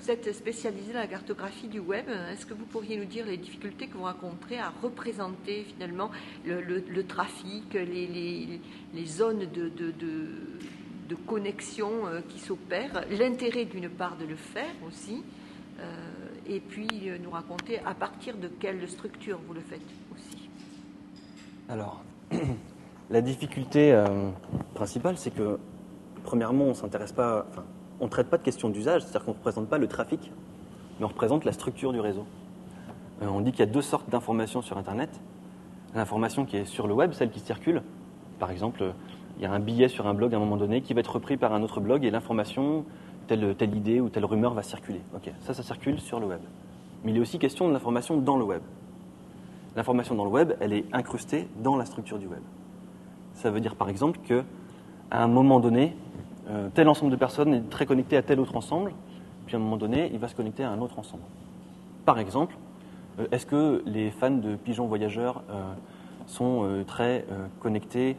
Vous êtes spécialisé dans la cartographie du web. Est-ce que vous pourriez nous dire les difficultés que vous rencontrez à représenter finalement le trafic, les zones de connexion qui s'opèrent, l'intérêt d'une part de le faire aussi, et puis nous raconter à partir de quelle structure vous le faites aussi. Alors, la difficulté principale, c'est que premièrement, on ne traite pas de questions d'usage, c'est-à-dire qu'on ne représente pas le trafic, mais on représente la structure du réseau. On dit qu'il y a deux sortes d'informations sur Internet. L'information qui est sur le web, celle qui circule. Par exemple, il y a un billet sur un blog à un moment donné qui va être repris par un autre blog et l'information, telle idée ou telle rumeur va circuler. Ok, ça circule sur le web. Mais il est aussi question de l'information dans le web. L'information dans le web, elle est incrustée dans la structure du web. Ça veut dire par exemple qu'à un moment donné, tel ensemble de personnes est très connecté à tel autre ensemble, puis à un moment donné, il va se connecter à un autre ensemble. Par exemple, est-ce que les fans de pigeons voyageurs sont très connectés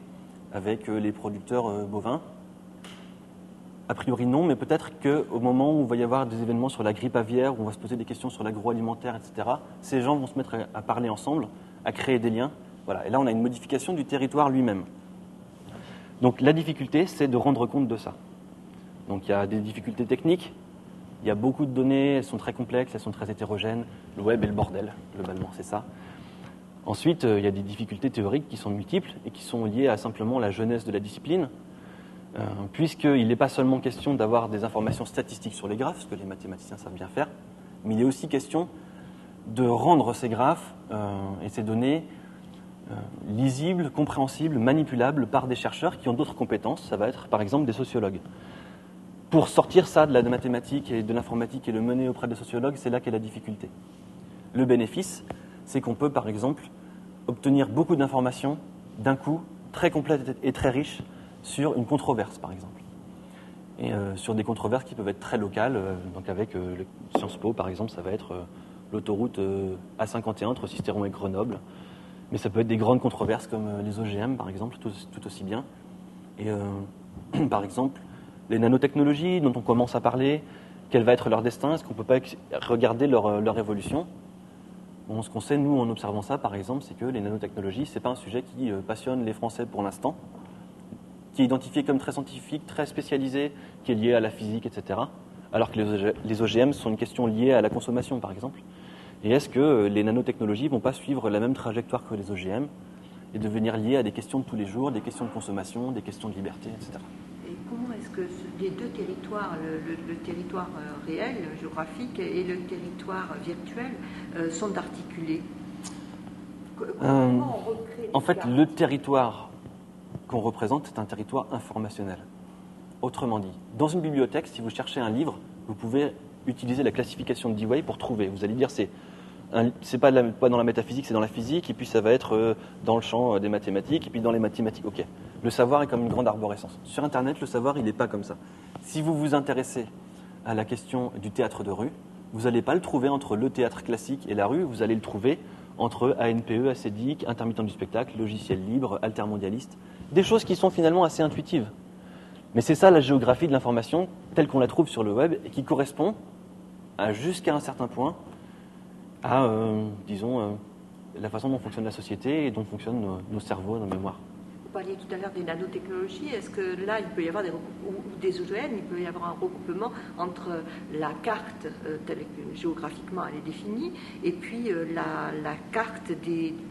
avec les producteurs bovins ? A priori non, mais peut-être qu'au moment où il va y avoir des événements sur la grippe aviaire, où on va se poser des questions sur l'agroalimentaire, etc., ces gens vont se mettre à parler ensemble, à créer des liens. Voilà. Et là, on a une modification du territoire lui-même. Donc la difficulté, c'est de rendre compte de ça. Donc il y a des difficultés techniques, il y a beaucoup de données, elles sont très complexes, elles sont très hétérogènes. Le web est le bordel, globalement, c'est ça. Ensuite, il y a des difficultés théoriques qui sont multiples et qui sont liées à simplement la jeunesse de la discipline, puisqu'il n'est pas seulement question d'avoir des informations statistiques sur les graphes, ce que les mathématiciens savent bien faire, mais il est aussi question de rendre ces graphes et ces données lisibles, compréhensibles, manipulables par des chercheurs qui ont d'autres compétences. Ça va être par exemple des sociologues. Pour sortir ça de la mathématique et de l'informatique et le mener auprès des sociologues, c'est là qu'est la difficulté. Le bénéfice, c'est qu'on peut par exemple obtenir beaucoup d'informations d'un coup, très complètes et très riches, sur une controverse par exemple. Et sur des controverses qui peuvent être très locales, donc avec le Sciences Po par exemple, ça va être l'autoroute A51 entre Sisteron et Grenoble. Mais ça peut être des grandes controverses comme les OGM, par exemple, tout aussi bien. Et par exemple, les nanotechnologies dont on commence à parler, quel va être leur destin? Est-ce qu'on ne peut pas regarder leur évolution? Bon, ce qu'on sait, nous, en observant ça, par exemple, c'est que les nanotechnologies, ce n'est pas un sujet qui passionne les Français pour l'instant, qui est identifié comme très scientifique, très spécialisé, qui est lié à la physique, etc. Alors que les OGM sont une question liée à la consommation, par exemple. Et est-ce que les nanotechnologies ne vont pas suivre la même trajectoire que les OGM et devenir liées à des questions de tous les jours, des questions de consommation, des questions de liberté, etc. Et comment est-ce que les deux territoires, le territoire réel, géographique, et le territoire virtuel sont articulés? Comment on recrée En fait, le territoire qu'on représente est un territoire informationnel. Autrement dit, dans une bibliothèque, si vous cherchez un livre, vous pouvez utiliser la classification de Dewey pour trouver. Vous allez dire c'est pas dans la métaphysique, c'est dans la physique, et puis ça va être dans le champ des mathématiques, et puis dans les mathématiques. Ok. Le savoir est comme une grande arborescence. Sur Internet, le savoir, il n'est pas comme ça. Si vous vous intéressez à la question du théâtre de rue, vous n'allez pas le trouver entre le théâtre classique et la rue, vous allez le trouver entre ANPE, ACDIC, intermittent du spectacle, logiciel libre, altermondialiste, des choses qui sont finalement assez intuitives. Mais c'est ça la géographie de l'information telle qu'on la trouve sur le web et qui correspond jusqu'à un certain point à, disons, la façon dont fonctionne la société et dont fonctionnent nos cerveaux, nos mémoires. Vous parliez tout à l'heure des nanotechnologies. Est-ce que là, il peut y avoir des OGM, il peut y avoir un regroupement entre la carte telle que géographiquement elle est définie et puis la carte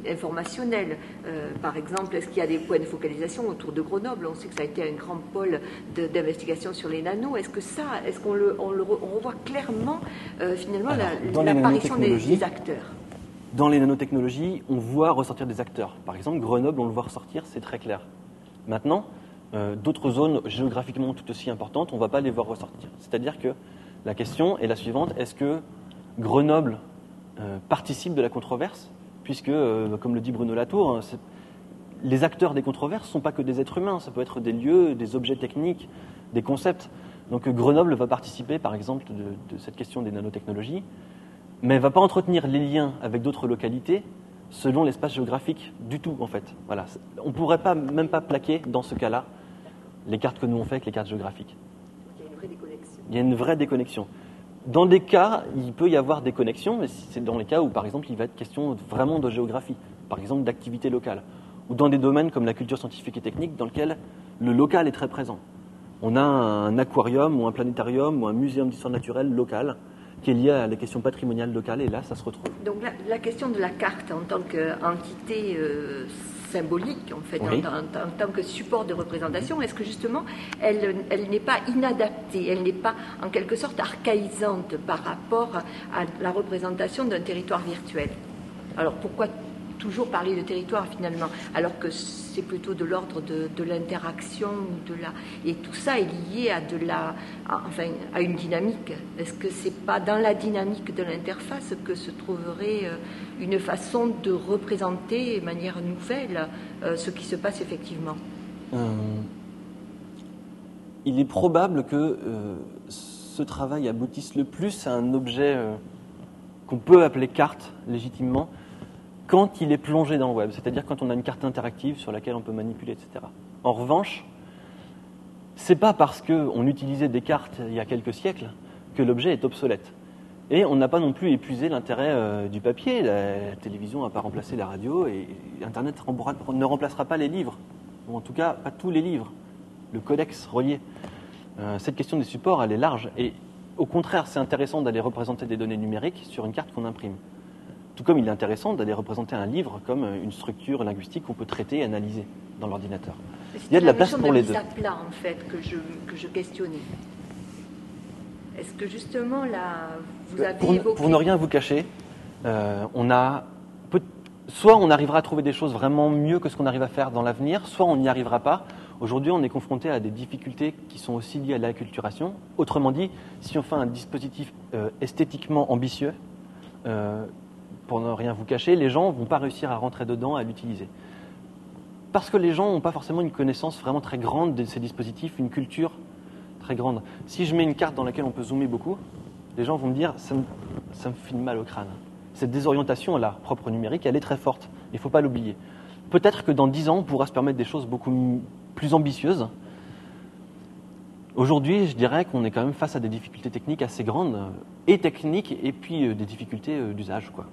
informationnelle? Par exemple, est-ce qu'il y a des points de focalisation autour de Grenoble? On sait que ça a été un grand pôle d'investigation sur les nanos. Est-ce qu'on revoit clairement finalement l'apparition des acteurs? Dans les nanotechnologies, on voit ressortir des acteurs. Par exemple, Grenoble, on le voit ressortir, c'est très clair. Maintenant, d'autres zones géographiquement tout aussi importantes, on ne va pas les voir ressortir. C'est-à-dire que la question est la suivante, est-ce que Grenoble participe de la controverse? Puisque, comme le dit Bruno Latour, les acteurs des controverses ne sont pas que des êtres humains, ça peut être des lieux, des objets techniques, des concepts. Donc Grenoble va participer, par exemple, de cette question des nanotechnologies, mais elle ne va pas entretenir les liens avec d'autres localités selon l'espace géographique du tout, en fait. Voilà. On ne pourrait même pas plaquer, dans ce cas-là, les cartes que nous on fait avec les cartes géographiques. Il y a une vraie déconnexion. Il y a une vraie déconnexion. Dans des cas, il peut y avoir des connexions, mais c'est dans les cas où, par exemple, il va être question vraiment de géographie, par exemple d'activité locale, ou dans des domaines comme la culture scientifique et technique, dans lequel le local est très présent. On a un aquarium ou un planétarium ou un muséum d'histoire naturelle local qui est lié à la question patrimoniale locale, et là, ça se retrouve. Donc la question de la carte en tant qu'entité symbolique, en fait, Oui. en tant que support de représentation, est-ce que justement elle n'est pas inadaptée, elle n'est pas en quelque sorte archaïsante par rapport à la représentation d'un territoire virtuel? Alors pourquoi toujours parler de territoire finalement, alors que c'est plutôt de l'ordre de l'interaction, et tout ça est lié à une dynamique. Est-ce que c'est pas dans la dynamique de l'interface que se trouverait une façon de représenter de manière nouvelle ce qui se passe effectivement? Il est probable que ce travail aboutisse le plus à un objet qu'on peut appeler carte légitimement, quand il est plongé dans le web, c'est-à-dire quand on a une carte interactive sur laquelle on peut manipuler, etc. En revanche, c'est pas parce qu'on utilisait des cartes il y a quelques siècles que l'objet est obsolète. Et on n'a pas non plus épuisé l'intérêt du papier. La télévision n'a pas remplacé la radio et Internet ne remplacera pas les livres, ou en tout cas pas tous les livres, le codex relié. Cette question des supports, elle est large. Et au contraire, c'est intéressant d'aller représenter des données numériques sur une carte qu'on imprime. Tout comme il est intéressant d'aller représenter un livre comme une structure linguistique qu'on peut traiter et analyser dans l'ordinateur. Il y a de la place pour les deux. C'est la mise à plat, en fait, que je questionnais. Est-ce que justement, là, vous avez évoqué... Pour ne rien vous cacher, soit on arrivera à trouver des choses vraiment mieux que ce qu'on arrive à faire dans l'avenir, soit on n'y arrivera pas. Aujourd'hui, on est confronté à des difficultés qui sont aussi liées à l'acculturation. Autrement dit, si on fait un dispositif esthétiquement ambitieux, pour ne rien vous cacher, les gens ne vont pas réussir à rentrer dedans, à l'utiliser. Parce que les gens n'ont pas forcément une connaissance vraiment très grande de ces dispositifs, une culture très grande. Si je mets une carte dans laquelle on peut zoomer beaucoup, les gens vont me dire ça me fait mal au crâne. Cette désorientation-là, propre au numérique, elle est très forte. Il ne faut pas l'oublier. Peut-être que dans 10 ans, on pourra se permettre des choses beaucoup plus ambitieuses. Aujourd'hui, je dirais qu'on est quand même face à des difficultés techniques assez grandes, et techniques, et puis des difficultés d'usage, quoi.